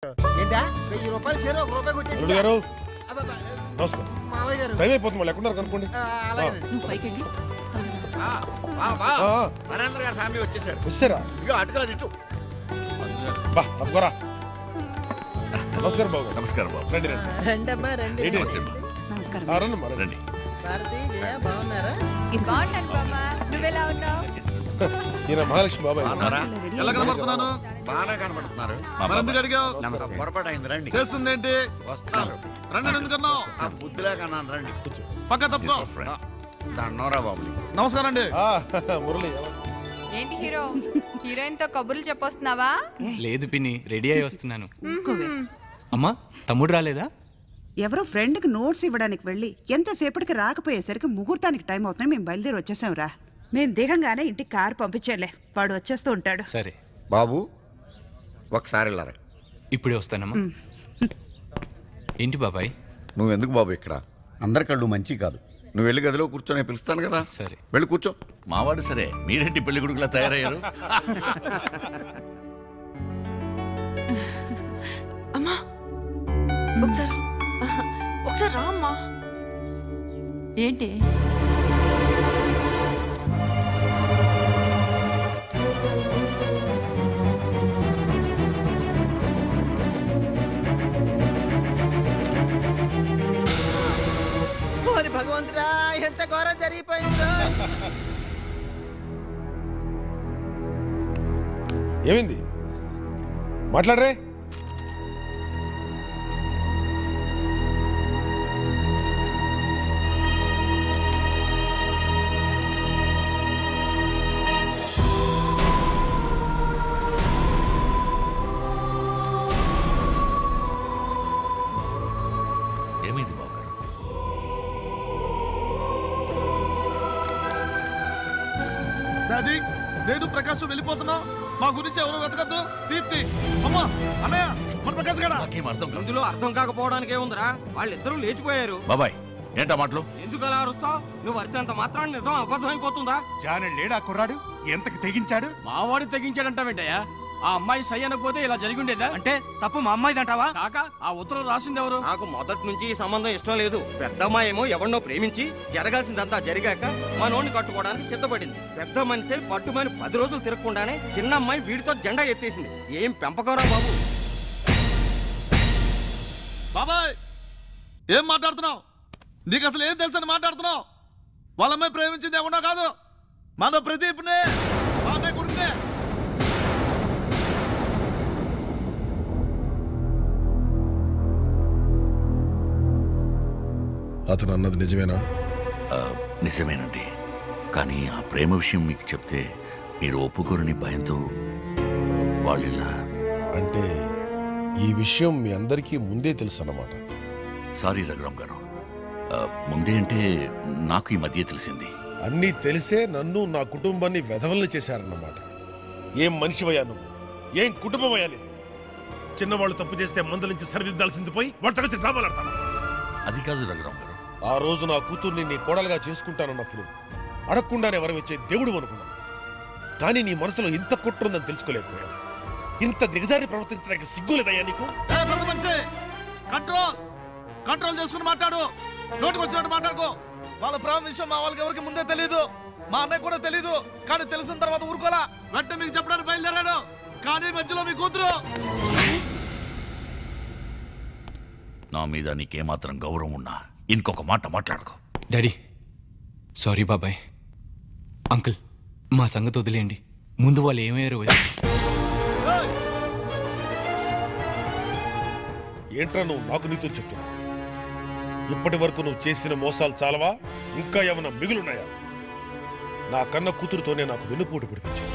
ఏంటా 1000 రూపాయలు సరే 1 రూపాయి కొట్టేసి గారు నమస్కారం. మావయ్య గారు టైం అయిపోతుంది, మళ్ళీ ఎక్కడున్నారు కనుక్కోండి. నరేంద్ర గారి ఫ్యామిలీ వచ్చేసారు. వచ్చారా? ఇక అటుకల తిట్టు. బా తప్పుకోరా. నమస్కారం బాబు. నమస్కారం బాబు. రండి రండి. రండమ్మా రండి. ఏంటి? నమస్కారం. రండి మరి. రండి. భారతి జయ బాగున్నారా? బాగున్నాను బామ్మ. నువ్వెలా ఉన్నావు? ఈయన మహాలక్ష్మి బాబాయ్. బాగున్నారా? ఎలా కనబడుతున్నాను? బాగా కనబడుతున్నారు. మరెందుకు అడిగావు? పొరపాటు అయింది, రండి. చేస్తుందేంటి? వస్తున్నారు. రండి, ఎందుకన్నావు? ఆ బుద్ధిలా కన్నాను, రండి. పక్క తప్పుకో. దండోరా బాబు. నమస్కారం అండి. మురళి ఏంటి హీరో, హీరోయిన్ తో కబుర్లు చెప్పొస్తున్నావా? లేదు పిన్ని, రెడీ అయి వస్తున్నాను. అమ్మా, తమ్ముడు రాలేదా? ఎవరో ఫ్రెండ్కి నోట్స్ ఇవ్వడానికి వెళ్ళి ఎంతసేపటికి రాకపోయేసరికి ముహూర్తానికి టైం అవుతుంది. మేము బయలుదేరి వచ్చేసాంరా. మేము దిగంగానే ఇంటికి కారు పంపించేలే, వాడు వచ్చేస్తూ ఉంటాడు. సరే బాబు ఒకసారి వెళ్ళారా? ఇప్పుడే వస్తానమ్మా. ఏంటి బాబాయ్? నువ్వు ఎందుకు బాబు ఇక్కడ? అందరి కళ్ళు మంచి కాదు. నువ్వు వెళ్ళి గదిలో కూర్చొని పిలుస్తాను కదా. సరే వెళ్ళి కూర్చో. మావాడు సరే, మీరేంటి పెళ్లి కొడుకులా తయారయ్యారు? అమ్మా ఒకసారి రా అమ్మా. ఏంటి? భగవంతుడా ఎంత ఘోరం జరిగిపోయిందో. ఏమైంది? మాట్లాడరే. ఏమైంది బాబు గారు? డాడీ, నేను ప్రకాశ్ వెళ్ళిపోతున్నా. మా గురించి ఎవరు వెతకద్దు. దీప్తి, అమ్మా, అన్నయ్య, మన ప్రకాశ్ గడ. నాకేం అర్థం కాదు. ఇందులో అర్థం కాకపోవడానికి ఏముందిరా? వాళ్ళిద్దరూ లేచిపోయారు. బాబాయ్, ఏంటా మాటలు? ఎందుకు అలా అరుస్తావు? నువ్వు అరిచేంత మాత్రాన్ని నిజం అబద్ధం అయిపోతుందా? జానే లేడా కుర్రాడు? ఎంతకి తెగించాడు? మావాడు తెగించాడంటావేంటయ్యా? ఆ అమ్మాయి సై అనకపోతే ఇలా జరిగి ఉండేదా? అంటే తప్పు మా అమ్మాయిదంటావా? కాక ఆ ఉత్తరం రాసింది ఎవరు? నాకు మొదటి నుంచి ఈ సంబంధం ఇష్టం లేదు. పెద్దమ్మాయి ఏమో ఎవరినో ప్రేమించి జరగాల్సిందంతా జరిగాక మనోడిని కట్టుకోవడానికి సిద్ధపడింది. పెద్ద మనిషి పట్టుమని 10 రోజులు తిరగకుండానే చిన్న అమ్మాయి వీడితో జెండా ఎత్తేసింది. ఏం పెంపకరా బాబు. బాబాయ్, ఏం మాట్లాడుతున్నావు? నీకు అసలు ఏం తెలుసని మాట్లాడుతున్నావు? వాళ్ళమ్మాయి ప్రేమించింది ఎవడో కాదు, మన ప్రదీప్నే, మా అన్నయ్య కొడుకునే. అతను అన్నది నిజమేనా? నిజమేనండి. కానీ ఆ ప్రేమ విషయం మీకు చెప్తే మీరు ఒప్పుకోరని భయంతో వాళ్ళిలా. అంటే ఈ విషయం మీ అందరికీ ముందే తెలుసు అన్నమాట. సారీ రఘురాం గారు, ముందే అంటే నాకు ఈ మధ్య తెలిసింది. అన్నీ తెలిసే నన్ను నా కుటుంబాన్ని వెధవల్ని చేశారన్నమాట. ఏం మనిషివయ్యా నువ్వు? ఏం కుటుంబమయ్యా నీది? చిన్నవాళ్ళు తప్పు చేస్తే మందలించి సరిదిద్దాల్సింది పోయి వాటితో కలిసి డ్రామాలాడతావా? అది కాదు రఘురాం గారు. ఆ రోజు నా కూతుర్ని నీ కోడలుగా చేసుకుంటానన్నప్పుడు అడగకుండానే వరం ఇచ్చే దేవుడు అనుకున్నాను. కానీ నీ మనసులో ఇంత కుట్రుందని తెలుసుకోలేకపోయాను. ఇంత దిగజారి ప్రవర్తించడానికి సిగ్గులేదయ్యా నీకు? కంట్రోల్ కంట్రోల్ చేసుకుని మాట్లాడు. నోటికి వచ్చినట్టు మాట్లాడుకో. వాళ్ళ ప్రేమ విషయం మా వాళ్ళకి ఎవరికి ముందే తెలీదు, మా అన్నయ్య కూడా తెలీదు. కానీ తెలిసిన తర్వాత ఊరుకోలా. వెంటనే మీకు చెప్పడానికి బయలుదేరాడు. కానీ మధ్యలో మీ కూతురు. నా మీద నీకేమాత్రం గౌరవం ఉన్నా ఇంకొక మాట మాట్లాడుకో. డాడీ, సారీ బాబాయ్. అంకుల్, మా సంగతి వదిలేయండి. ముందు వాళ్ళు ఏమయ్యారో ఏంట్రా నువ్వు నాకు నీతో చెప్తున్నా? ఇప్పటి వరకు నువ్వు చేసిన మోసాలు చాలవా? ఇంకా ఏమైనా మిగులున్నాయా? నా కన్న కూతురుతోనే నాకు వెన్నుపోటు పిడిపించావు.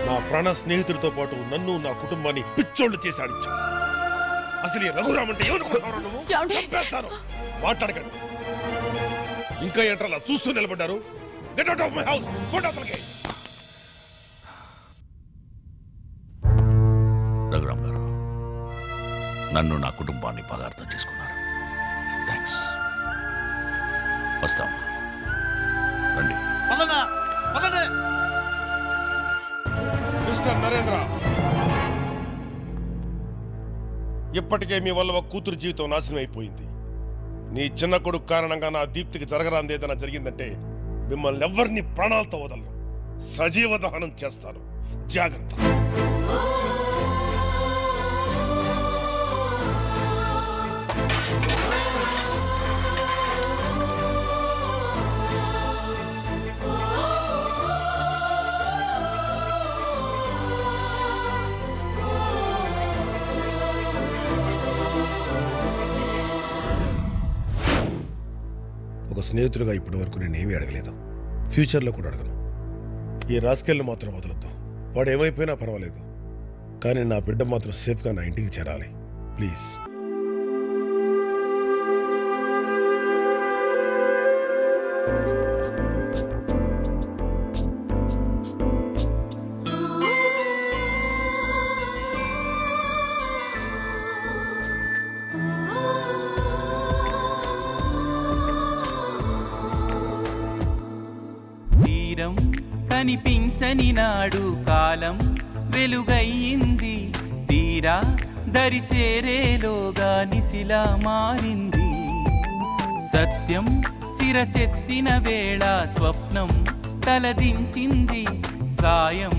నా ప్రాణ స్నేహితుడితో పాటు నన్ను నా కుటుంబాన్ని పిచ్చోళ్లు చేసి ఆడించావు. అసలు ఈ రఘురామ్ అంటే చంపేస్తాను. మాట్లాడకండి. ఇంకా ఏంట్రా అలా చూస్తూ నిలబడ్డారు? Get out of my house. Raghuram గారు, నన్ను నా కుటుంబాన్ని బాగా అర్థం చేసుకున్నారు. థ్యాంక్స్. వస్తాం. రండి. మిస్టర్ నరేంద్ర, ఇప్పటికే మీ వల్ల ఒక కూతురు జీవితం నాశనం అయిపోయింది. నీ చిన్న కొడుకు కారణంగా నా దీప్తికి జరగరాంది ఏదైనా జరిగిందంటే మిమ్మల్ని ఎవరిని ప్రాణాలతో వదలను, సజీవ దహనం చేస్తాను. జాగ్రత్త. ఒక స్నేహితుడిగా ఇప్పటి వరకు నేను ఏమీ అడగలేదు, ఫ్యూచర్లో కూడా అడగను. ఈ రాస్కెల్ని మాత్రం వదలొద్దు. వాడు ఏమైపోయినా పర్వాలేదు, కానీ నా బిడ్డ మాత్రం సేఫ్గా నా ఇంటికి చేరాలి. ప్లీజ్. కనిపించని నాడు కాలం వెలుగయ్యింది, తీరా దరి చేరేలోగా నిసిలా మారింది. సత్యం శిరసెత్తిన వేళ స్వప్నం తలదించింది, సాయం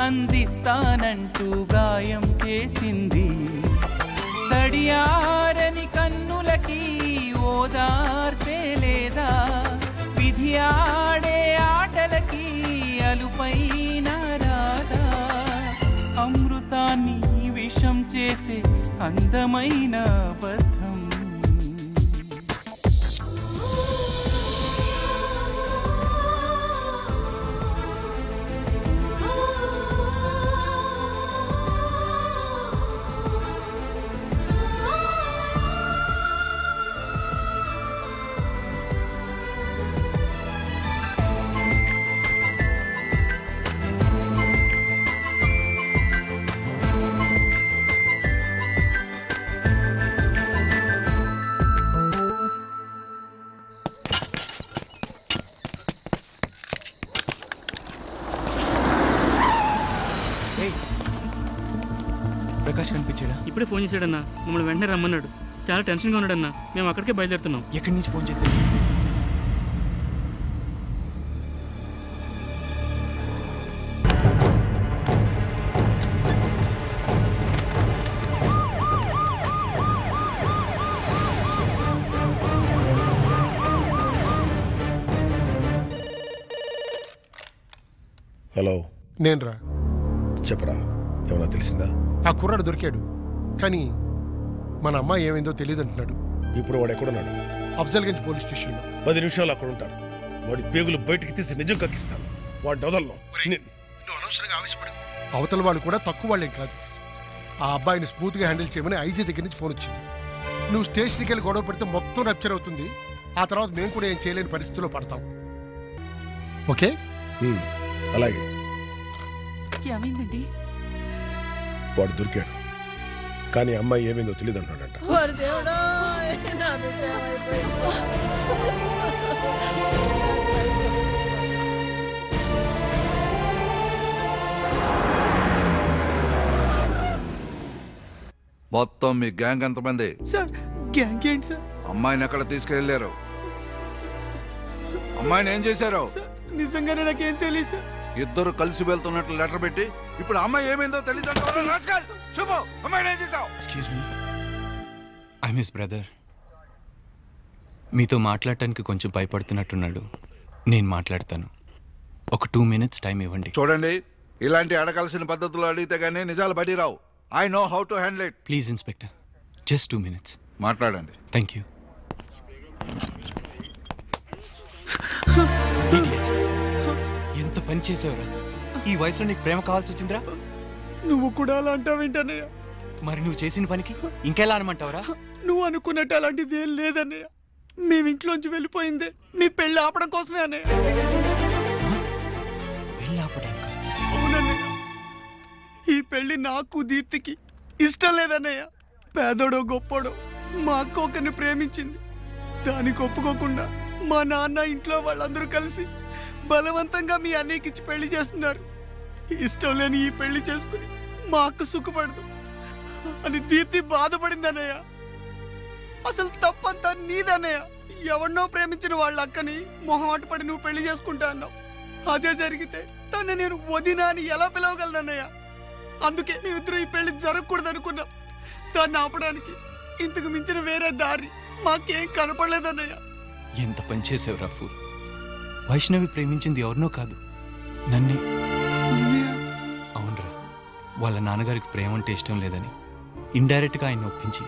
అందిస్తానంటూ గాయం చేసింది. తడియారని కన్నులకి ఓదార్పే లేదా, విధి ఆడే ఆటలకి అలుపైన రాదా. అమృతాన్ని విషం చేసే అందమైన బద్ధం. ప్రకాష్ కనిపించాడా? ఇప్పుడే ఫోన్ చేశాడన్నా, మమ్మల్ని వెంటనే రమ్మన్నాడు. చాలా టెన్షన్గా ఉన్నాడన్నా, మేము అక్కడికే బయలుదేరుతున్నాం. ఎక్కడి నుంచి ఫోన్ చేశాడు? హలో, నేను రా. చెప్పరా, ఏమన్నా తెలిసిందా? ఆ కుర్రాడు దొరికాడు, కానీ మన అమ్మాయి ఏమైందో తెలియదు అంటున్నాడు. ఇప్పుడు వాడు ఎక్కడున్నాడు? అఫ్జల్గంజ్ పోలీస్ స్టేషన్లో. 10 నిమిషాలు అక్కడ ఉంటారు. వాడి పేగులు బయటికి తీసి నిజం కక్కిస్తాను. వాడి వదలను. అవతల వాళ్ళు కూడా తక్కువ వాళ్ళేం కాదు. ఆ అబ్బాయిని స్మూత్గా హ్యాండిల్ చేయమని ఐజీ దగ్గర నుంచి ఫోన్ వచ్చింది. నువ్వు స్టేషన్కి వెళ్ళి గొడవ పెడితే మొత్తం రప్చర్ అవుతుంది. ఆ తర్వాత మేము కూడా ఏం చేయలేని పరిస్థితిలో పడతాం. ఓకే? అలాగే. ఏమైందండి? వాడు దొరికాడు, కానీ అమ్మాయి ఏమైందో తెలియదు అంటాడంట. మొత్తం మీ గ్యాంగ్ ఎంతమంది? సార్ గ్యాంగ్ ఏంటి సార్? అమ్మాయిని ఎక్కడ తీసుకెళ్లారు? అమ్మాయిని ఏం చేశారు? నిజంగానే నాకేం తెలియదు సార్. ఇద్దరు కలిసి వెళ్తున్నట్లు లెటర్ పెట్టి ఇప్పుడు అమ్మాయి ఏమైందో తెలియదు. Excuse me, I miss brother. మీతో మాట్లాడటానికి కొంచెం భయపడుతున్నట్టున్నాడు. నేను మాట్లాడతాను. ఒక 2 minutes టైం ఇవ్వండి. చూడండి, ఇలాంటి అడగాల్సిన పద్ధతులు అడిగితే గానీ నిజాలు బయట రావు. I know how to handle it. Please inspector, just 2 minutes మాట్లాడండి. Thank you. ఎంత పని చేసావురా? ఈ వయసులో నీకు ప్రేమ కావాల్సి వచ్చిందిరా? నువ్వు కూడా అలా అంటావేంటన్నయ్య? మరి నువ్వు చేసిన పనికి ఇంకెలా అనమంటావురా? నువ్వు అనుకున్నట్టు అలాంటిది ఏం లేదన్నయ్య. మేము ఇంట్లోంచి వెళ్ళిపోయిందే మీ పెళ్లి ఆపడం కోసమే అన్నయ్య. పెళ్లి ఆపడానికి? అవునన్నయ్య, ఈ పెళ్లి నాకు దీప్తికి ఇష్టం లేదన్నయ్య. పేదోడో గొప్పోడో మా అక్క ఒకరిని ప్రేమించింది. దానికి ఒప్పుకోకుండా మా నాన్న ఇంట్లో వాళ్ళందరూ కలిసి బలవంతంగా మీ అన్నయ్యకిచ్చి పెళ్లి చేస్తున్నారు. ఇష్టం లేని ఈ పెళ్లి చేసుకుని మా అక్క సుఖపడదు. అని దీప్తి బాధపడిందన్నయ్య. అసలు తప్పంతా నీదన్నయ్య. ఎవరినో ప్రేమించిన వాళ్ళ అక్కని మొహమాట పడి నువ్వు పెళ్లి చేసుకుంటా అన్నావు. అదే జరిగితే తను నేను వదినా అని ఎలా పిలవగలనన్నయ్య? అందుకే మేమిద్దరూ ఈ పెళ్లి జరగకూడదు అనుకున్నాం. దాన్ని ఆపడానికి ఇంతకు మించిన వేరే దారి మాకేం కనపడలేదన్నయ్య. ఎంత పని చేసావు రాఫు. వైష్ణవి ప్రేమించింది ఎవరినో కాదు, నన్నే. అవునరా, వాళ్ళ నాన్నగారికి ప్రేమ అంటే ఇష్టం లేదని ఇండైరెక్ట్గా ఆయన ఒప్పించి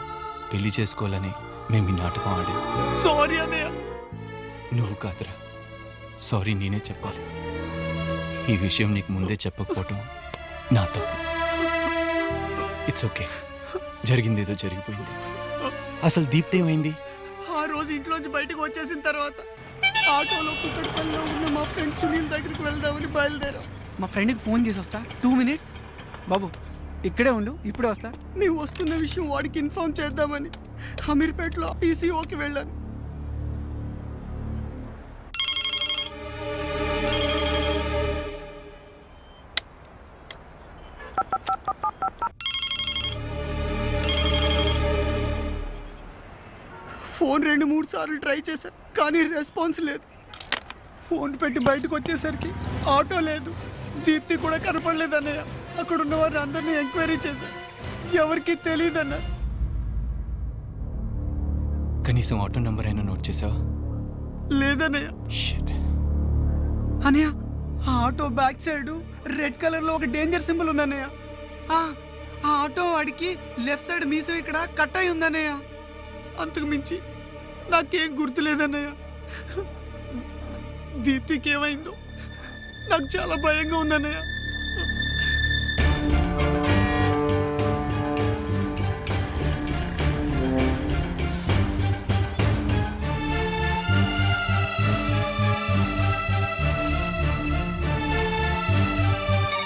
పెళ్లి చేసుకోవాలని మేము ఈ నాటకం ఆడాం. సారీ అన్నయ్య. నువ్వు కాదురా, సారీ నేనే చెప్పాలి. ఈ విషయం నీకు ముందే చెప్పకపోవటం నా తప్పు. ఇట్స్ ఓకే, జరిగిందేదో జరిగిపోయింది. అసలు దీప్తి ఏమైంది? ఆ రోజు ఇంట్లోంచి బయటకు వచ్చేసిన తర్వాత ఆటోలో కుక్కడపల్లిలో ఉన్న మా ఫ్రెండ్ సునీల్ దగ్గరికి వెళ్దామని బయలుదేరాం. మా ఫ్రెండ్కి ఫోన్ చేసి వస్తా, 2 minutes. బాబు ఇక్కడే ఉండు, ఇప్పుడే వస్తా. మేము వస్తున్న విషయం వాడికి ఇన్ఫార్మ్ చేద్దామని అమీర్పేటలో పీసీఓకి వెళ్ళాను. ఫోన్ 2-3 సార్లు ట్రై చేశాను, కానీ రెస్పాన్స్ లేదు. ఫోన్ పెట్టి బయటకు వచ్చేసరికి ఆటో లేదు, దీప్తి కూడా కనపడలేదు అన్నయ్య. అక్కడ ఉన్న వారిని అందరినీ ఎంక్వైరీ చేశాను, ఎవరికి తెలియదన్న. కనీసం ఆటో నంబర్ అయినా నోట్ చేసావా? లేదన్నయ్య. అన్నయ్య, ఆ auto back side red colour లో ఒక డేంజర్ సింబల్ ఉందన్నయ్య. ఆ ఆటో వాడికి లెఫ్ట్ సైడ్ మీసం ఇక్కడ కట్ అయి ఉందన్నయ్య. అంతకు మించి నాకేం గుర్తులేదన్నయ్య. దీప్తికి ఏమైందో నాకు చాలా భయంగా ఉందన్నయ్య.